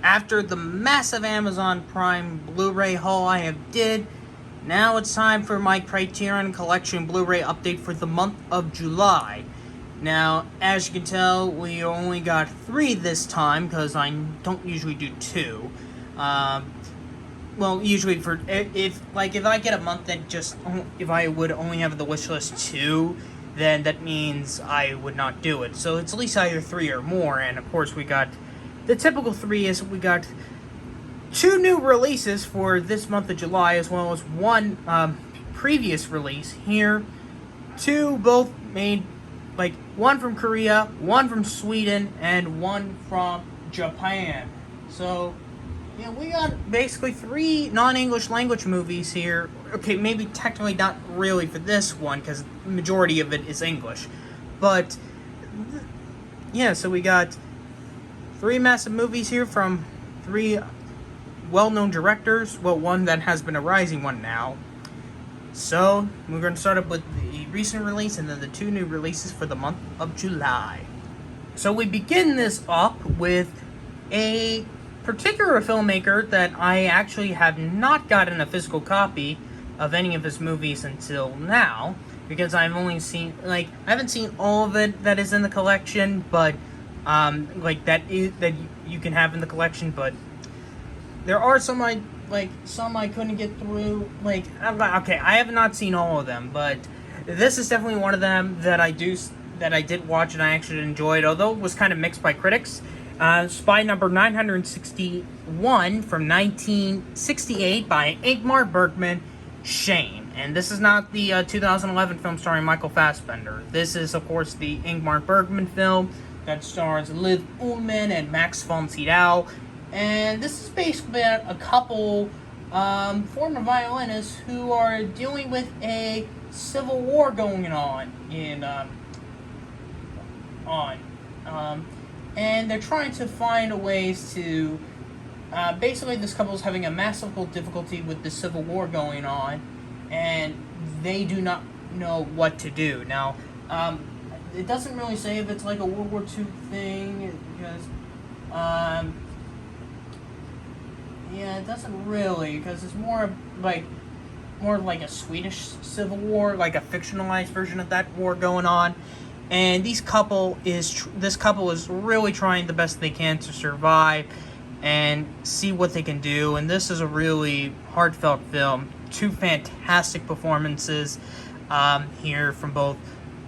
After the massive Amazon Prime Blu-ray haul I have did, now it's time for my Criterion Collection Blu-ray update for the month of July. Now, as you can tell, we only got 3 this time, because I don't usually do 2. Well, usually for, if I get a month that just, if I would only have the wish list 2, then that means I would not do it. So it's at least either 3 or more, and of course we got, the typical 3 is we got 2 new releases for this month of July, as well as 1 previous release here. 2 both made, like, 1 from Korea, 1 from Sweden, and 1 from Japan. So, yeah, we got basically 3 non-English language movies here. Okay, maybe technically not really for this one, because the majority of it is English. But, yeah, so we got 3 massive movies here from 3 well-known directors. Well, 1 that has been a rising one now. So, we're going to start up with the recent release and then the 2 new releases for the month of July. So we begin this up with a particular filmmaker that I actually have not gotten a physical copy of any of his movies until now, because I've only seen, I haven't seen all of it that is in the collection, but, that you can have in the collection, but there are some I couldn't get through. Okay, I have not seen all of them, but this is definitely one of them that I did watch and I actually enjoyed, although it was kind of mixed by critics. Spy number 961 from 1968 by Ingmar Bergman, Shame. And this is not the 2011 film starring Michael Fassbender. This is, of course, the Ingmar Bergman film that stars Liv Ullmann and Max von Sydow. And this is basically about a couple former violinists who are dealing with a civil war going on and they're trying to find ways to, basically this couple is having a massive difficulty with the civil war going on, and they do not know what to do. Now, it doesn't really say if it's like a World War II thing, because, yeah, it doesn't really, because it's more like a Swedish civil war, like a fictionalized version of that war going on. And this couple is really trying the best they can to survive and see what they can do. And this is a really heartfelt film. 2 fantastic performances here from both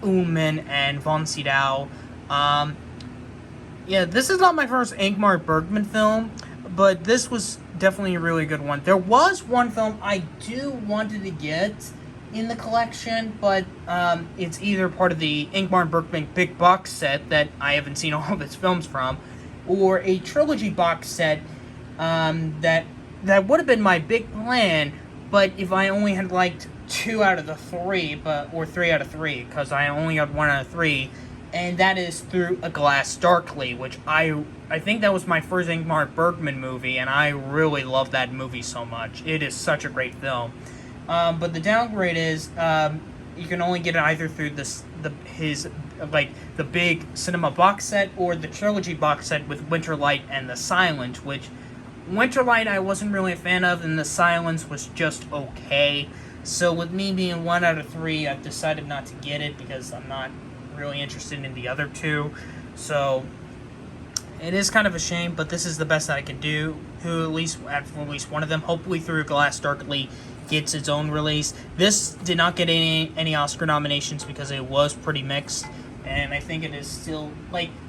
Ullmann and von Sydow. Yeah, this is not my first Ingmar Bergman film, but this was definitely a really good one. There was one film I wanted to get in the collection, but it's either part of the Ingmar Bergman big box set that I haven't seen all of his films from, or a trilogy box set that would have been my big plan, but if I only had liked 2 out of the 3, or 3 out of 3, because I only got 1 out of 3, and that is Through a Glass Darkly, which I think that was my first Ingmar Bergman movie, and I really love that movie so much. It is such a great film. But the downgrade is, you can only get it either through the big cinema box set or the trilogy box set with Winterlight and The Silence, which Winterlight I wasn't really a fan of, and The Silence was just okay. So with me being 1 out of 3, I've decided not to get it because I'm not really interested in the other 2. So it is kind of a shame, but this is the best that I can do to at least release one of them. Hopefully Through Glass Darkly gets its own release. This did not get any Oscar nominations because it was pretty mixed, and I think it is still,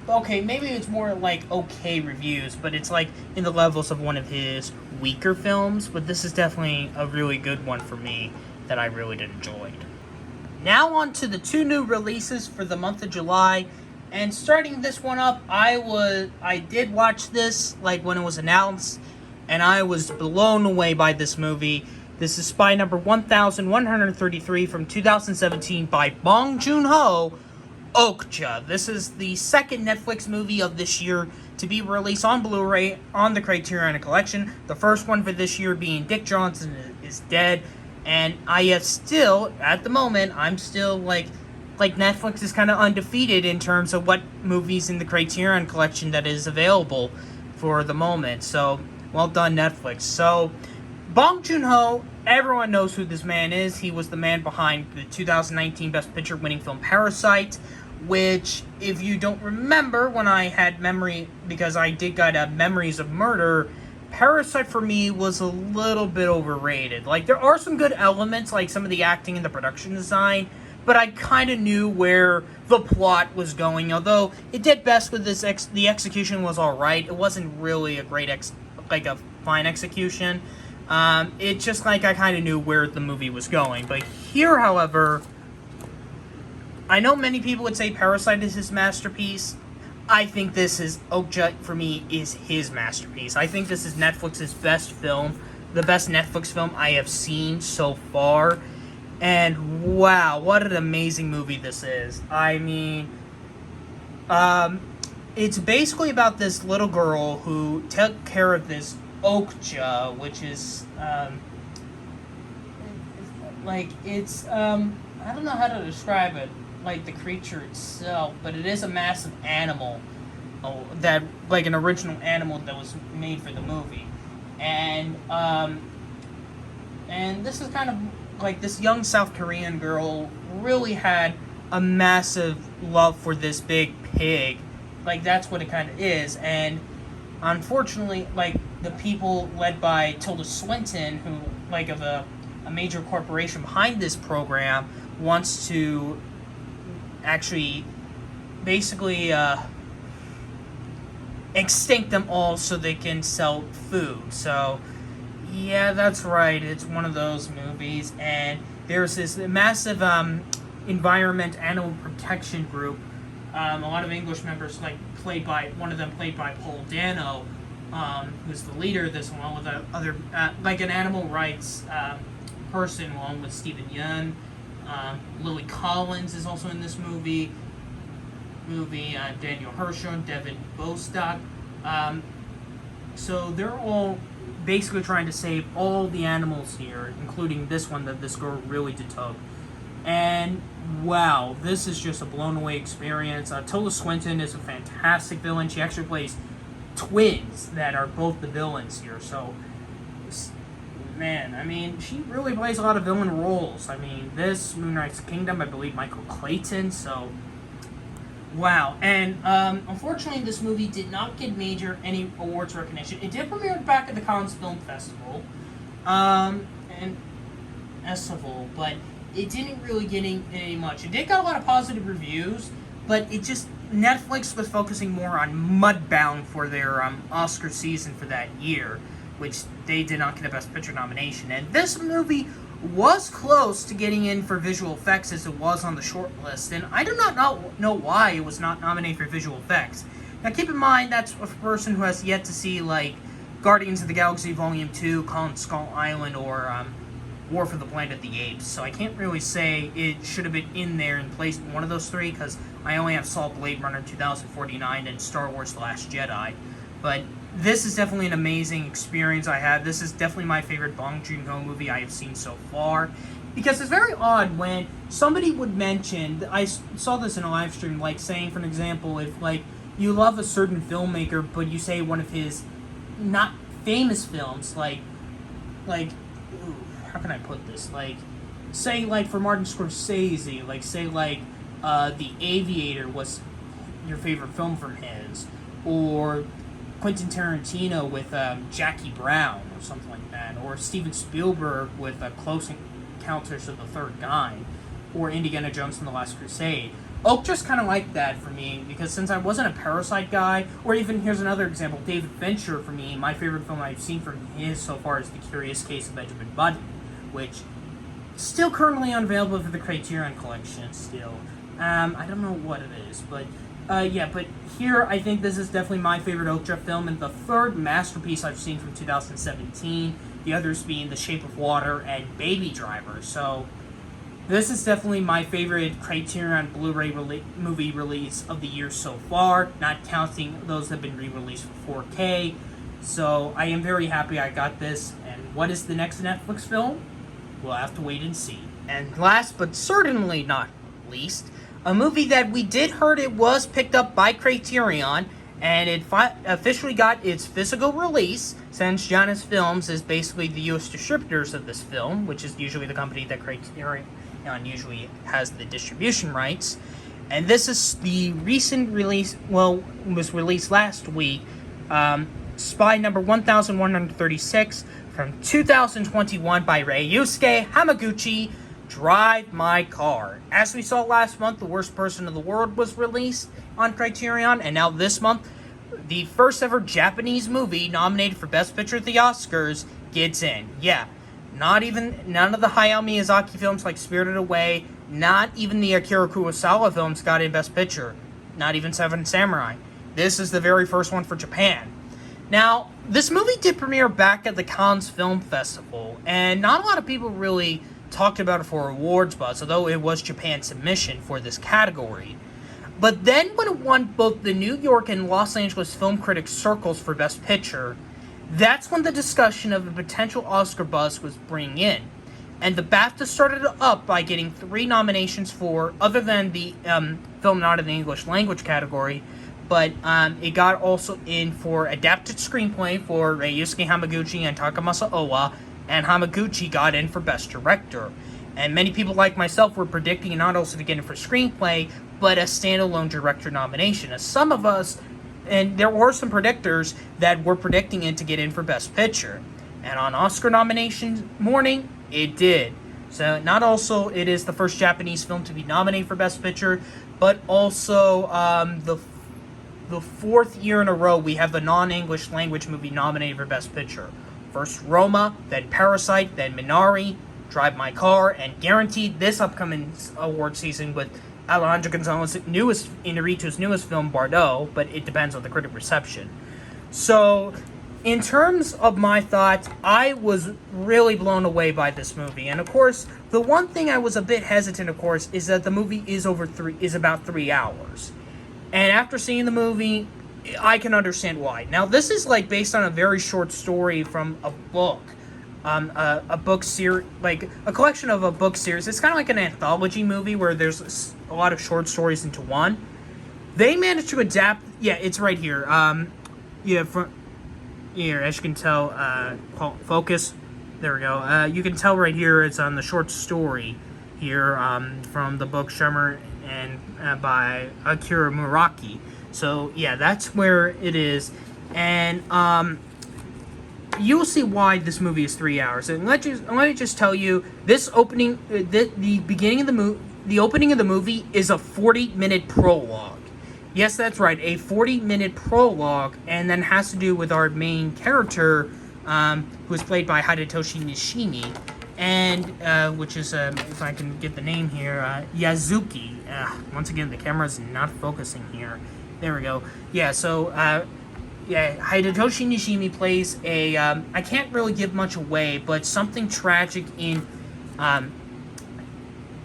okay, maybe it's more okay reviews, but it's in the levels of one of his weaker films, but this is definitely a really good one for me that I really did enjoy. Now on to the 2 new releases for the month of July, and starting this one up, I did watch this when it was announced, and I was blown away by this movie. This is Spy number 1133 from 2017 by Bong Joon-ho, Okja. This is the 2nd Netflix movie of this year to be released on Blu-ray on the Criterion Collection. The first one for this year being Dick Johnson is Dead. And at the moment, I'm still Netflix is kind of undefeated in terms of what movies in the Criterion Collection that is available. for the moment. So, well done, Netflix. So, Bong Joon-ho, everyone knows who this man is. He was the man behind the 2019 Best Picture winning film Parasite, which, if you don't remember, when I had memory, because I did got Memories of Murder, Parasite for me was a little bit overrated. Like, there are some good elements, like some of the acting and the production design, but I kind of knew where the plot was going. Although it did best with this, the execution was all right. It wasn't really a great a fine execution. It's just like I kind of knew where the movie was going. But here, however, I know many people would say Parasite is his masterpiece. I think this is, Okja, for me, is his masterpiece. I think this is Netflix's best film, the best Netflix film I have seen so far. And wow, what an amazing movie this is. I mean, it's basically about this little girl who took care of this Okja, which is, I don't know how to describe it, like the creature itself, but it is a massive animal, that, like an original animal that was made for the movie. And this is kind of, like, this young South Korean girl really had a massive love for this big pig. Like, that's what it kind of is. And unfortunately, like, the people led by Tilda Swinton, who, like, of a major corporation behind this program, wants to actually basically extinct them all so they can sell food. So, yeah, that's right. It's one of those movies, and there's this massive environment animal protection group. A lot of English members, like one of them played by Paul Dano, who's the leader of this, along with other like an animal rights person, along with Stephen Yeun. Lily Collins is also in this movie. Daniel Hershon, Devin Bostock. So they're all basically trying to save all the animals here, including this one that this girl really took. And wow, this is just a blown away experience. Tilda Swinton is a fantastic villain. She actually plays twins that are both the villains here. So, man, I mean, she really plays a lot of villain roles. I mean, this, Moonrise Kingdom, I believe Michael Clayton, so wow. And unfortunately, this movie did not get any awards recognition. It did premiere back at the Cannes Film Festival, but it didn't really get any much. It did got a lot of positive reviews, but it just, Netflix was focusing more on Mudbound for their Oscar season for that year, which they did not get a Best Picture nomination. And this movie was close to getting in for visual effects, as it was on the short list, and I do not know why it was not nominated for visual effects. Now keep in mind, that's a person who has yet to see, like, Guardians of the Galaxy Volume 2, Kong Skull Island, or War for the Planet of the Apes, so I can't really say it should have been in there in place one of those three, because I only have saw Blade Runner 2049 and Star Wars The Last Jedi. But this is definitely an amazing experience I had. This is definitely my favorite Bong Joon-ho movie I have seen so far. Because it's very odd when somebody would mention, I saw this in a live stream, like saying, for an example, if like you love a certain filmmaker, but you say one of his not famous films, like how can I put this? Like, say like for Martin Scorsese, like say like The Aviator was your favorite film from his, or Quentin Tarantino with Jackie Brown or something like that, or Steven Spielberg with Close Encounters of the Third Kind, or Indiana Jones and the Last Crusade. Okja's kind of like that for me, because since I wasn't a Parasite guy, or even, here's another example, David Fincher for me, my favorite film I've seen from his so far is The Curious Case of Benjamin Button, which is still currently unavailable for the Criterion Collection still. I don't know what it is, but yeah, but here I think this is definitely my favorite Okja film, and the third masterpiece I've seen from 2017, the others being The Shape of Water and Baby Driver. So this is definitely my favorite Criterion Blu-ray movie release of the year so far, not counting those that have been re-released for 4K. So I am very happy I got this. And what is the next Netflix film? We'll have to wait and see. And last but certainly not least, a movie that we did heard it was picked up by Criterion, And it officially got its physical release, since Janus Films is basically the U.S. distributors of this film, which is usually the company that Criterion usually has the distribution rights. And this is the recent release, well, it was released last week, Spy number 1136 from 2021 by Ryusuke Hamaguchi, Drive My Car. As we saw last month, The Worst Person in the World was released on Criterion, and now this month, the first ever Japanese movie nominated for Best Picture at the Oscars gets in. Yeah, none of the Hayao Miyazaki films like Spirited Away, not even the Akira Kurosawa films got in Best Picture. Not even Seven Samurai. This is the very first one for Japan. Now, this movie did premiere back at the Cannes Film Festival, and not a lot of people really talked about it for awards buzz, although it was Japan's submission for this category. But then when it won both the New York and Los Angeles Film Critics Circles for Best Picture, that's when the discussion of a potential Oscar buzz was bringing in. And the BAFTA started up by getting 3 nominations for, other than the film not in the English language category, but it got also in for Adapted Screenplay for Ryusuke Hamaguchi and Takamasa Owa, and Hamaguchi got in for Best Director. And many people like myself were predicting not also to get in for Screenplay, but a standalone director nomination. As some of us, and there were some predictors that were predicting it to get in for Best Picture. And on Oscar nomination morning, it did. So not also it is the first Japanese film to be nominated for Best Picture, but also the 4th year in a row we have the non-English language movie nominated for Best Picture. First Roma, then Parasite, then Minari, Drive My Car, and guaranteed this upcoming award season with Alejandro Gonzalez's Inarritu's newest film, Bardo, but it depends on the critic reception. So, in terms of my thoughts, I was really blown away by this movie. And of course, the one thing I was a bit hesitant, of course, is that the movie is about 3 hours. And after seeing the movie, I can understand why. Now, this is like based on a very short story from a book, a book series, like a collection of a book series. It's kind of like an anthology movie where there's a lot of short stories into one. They managed to adapt. Yeah, it's right here. Here, as you can tell, focus. There we go. You can tell right here it's on the short story here from the book Shimmer and by Akira Muraki. So yeah, that's where it is, and you'll see why this movie is 3 hours. And let me just tell you, this opening, the beginning of the opening of the movie is a 40-minute prologue. Yes, that's right, a 40-minute prologue, and then has to do with our main character, who is played by Hidetoshi Nishimi, and which is, if I can get the name here, Yazuki. Once again, the camera is not focusing here. There we go. Yeah, so, Hidetoshi Nishimi plays a, I can't really give much away, but something tragic in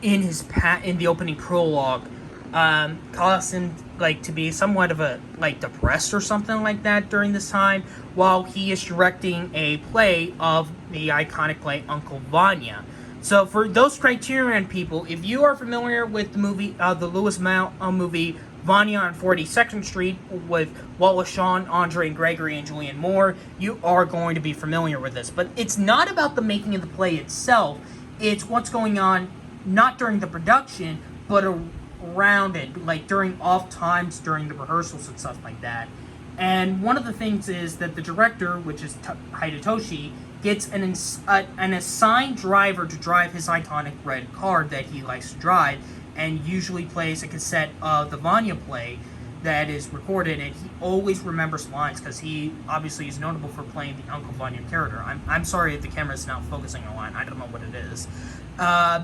the opening prologue, caused him, to be somewhat of a, depressed or something like that during this time, while he is directing a play of the iconic play Uncle Vanya. So, for those Criterion people, if you are familiar with the movie, the Louis Malle movie, Vanya on 42nd Street with Wallace Shawn, Andre and Gregory, and Julianne Moore, you are going to be familiar with this. But it's not about the making of the play itself. It's what's going on, not during the production, but around it, during off times, during the rehearsals and stuff like that. And one of the things is that the director, which is Hidetoshi, gets an assigned driver to drive his iconic red car that he likes to drive, and usually plays a cassette of the Vanya play that is recorded, and he always remembers lines, because he obviously is notable for playing the Uncle Vanya character. I'm sorry if the camera is not focusing on a line, I don't know what it is.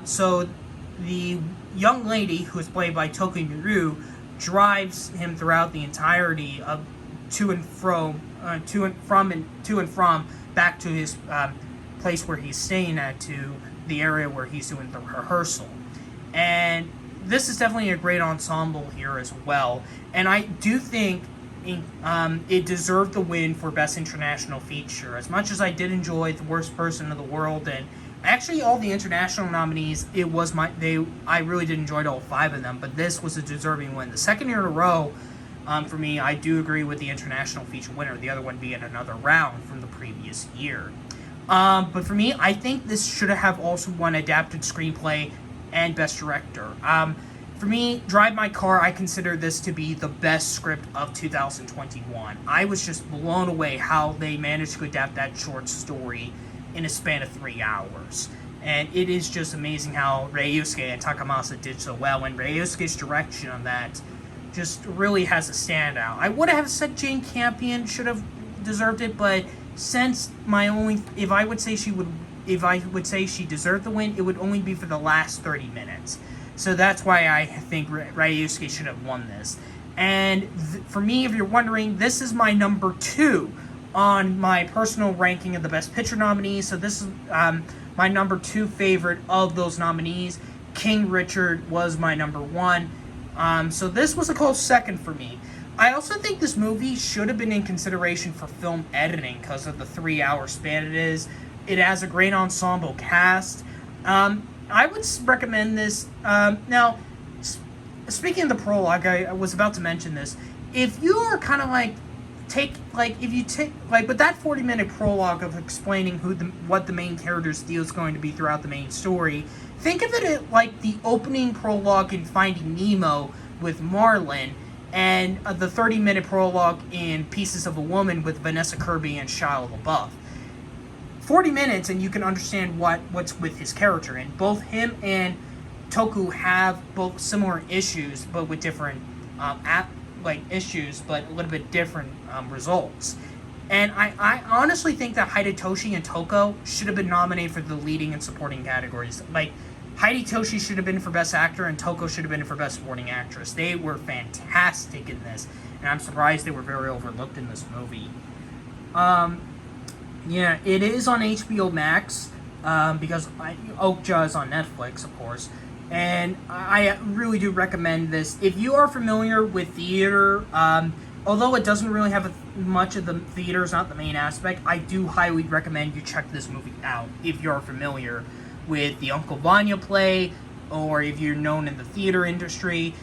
So the young lady, who is played by Toku Miru, drives him throughout the entirety of to and from back to his place where he's staying at, to the area where he's doing the rehearsal. And this is definitely a great ensemble here as well. And I do think it deserved the win for Best International Feature. As much as I did enjoy The Worst Person in the World, and actually all the international nominees, I really did enjoy all 5 of them, but this was a deserving win. The second year in a row, For me, I do agree with the international feature winner, the other one being Another Round from the previous year. But for me, I think this should have also won Adapted Screenplay and Best Director. For me, Drive My Car, I consider this to be the best script of 2021. I was just blown away how they managed to adapt that short story in a span of 3 hours. And it is just amazing how Ryusuke and Takamasa did so well, and Ryusuke's direction on that just really has a standout. I would have said Jane Campion should have deserved it, but since if I would say she deserved the win, it would only be for the last 30 minutes. So that's why I think Ryusuke should have won this. And for me, if you're wondering, this is my number 2 on my personal ranking of the Best Picture nominees. So this is my number 2 favorite of those nominees. King Richard was my number 1. So this was a close second for me. I also think this movie should have been in consideration for film editing because of the 3-hour span it is. It has a great ensemble cast. I would recommend this. Now, speaking of the prologue, I was about to mention this. If you are kind of with that 40-minute prologue of explaining what the main character's deal is going to be throughout the main story, think of it like the opening prologue in Finding Nemo with Marlin, and the 30-minute prologue in Pieces of a Woman with Vanessa Kirby and Shia LaBeouf. 40 minutes and you can understand what's with his character, and both him and Toku have both similar issues, but with different issues, but a little bit different results. And I honestly think that Hidetoshi and Toko should have been nominated for the leading and supporting categories. Like, Hidetoshi should have been for Best Actor, and Toko should have been for Best Supporting Actress. They were fantastic in this, and I'm surprised they were very overlooked in this movie. Yeah, it is on HBO Max, because Okja is on Netflix, of course. And I really do recommend this. If you are familiar with theater, although it doesn't really have much of the theater, is not the main aspect, I do highly recommend you check this movie out if you're familiar with the Uncle Vanya play, or if you're known in the theater industry.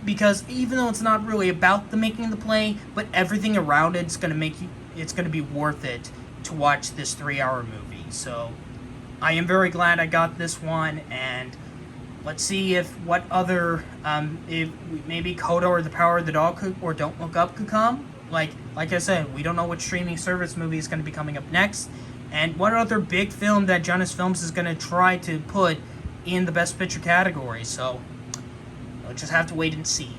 Because even though it's not really about the making of the play, but everything around it's going to be worth it to watch this 3-hour movie. So I am very glad I got this one, and let's see if if maybe Coda or The Power of the Dog or Don't Look Up could come. Like I said, we don't know what streaming service movie is going to be coming up next, and what other big film that Janus Films is going to try to put in the Best Picture category. So we'll just have to wait and see.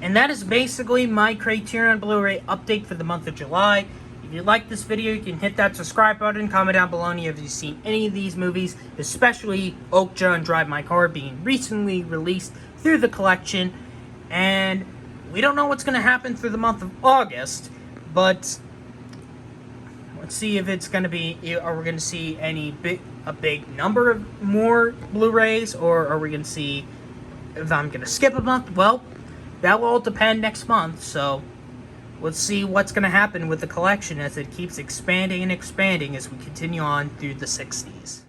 And that is basically my Criterion Blu-ray update for the month of July. If you like this video, you can hit that subscribe button, comment down below if you've seen any of these movies, especially Okja and Drive My Car being recently released through the collection. And we don't know what's going to happen through the month of August, but let's see if it's going to be, are we going to see a big number of more Blu-rays, or are we going to see if I'm going to skip a month? Well, that will all depend next month, so let's see what's going to happen with the collection as it keeps expanding and expanding as we continue on through the 60s.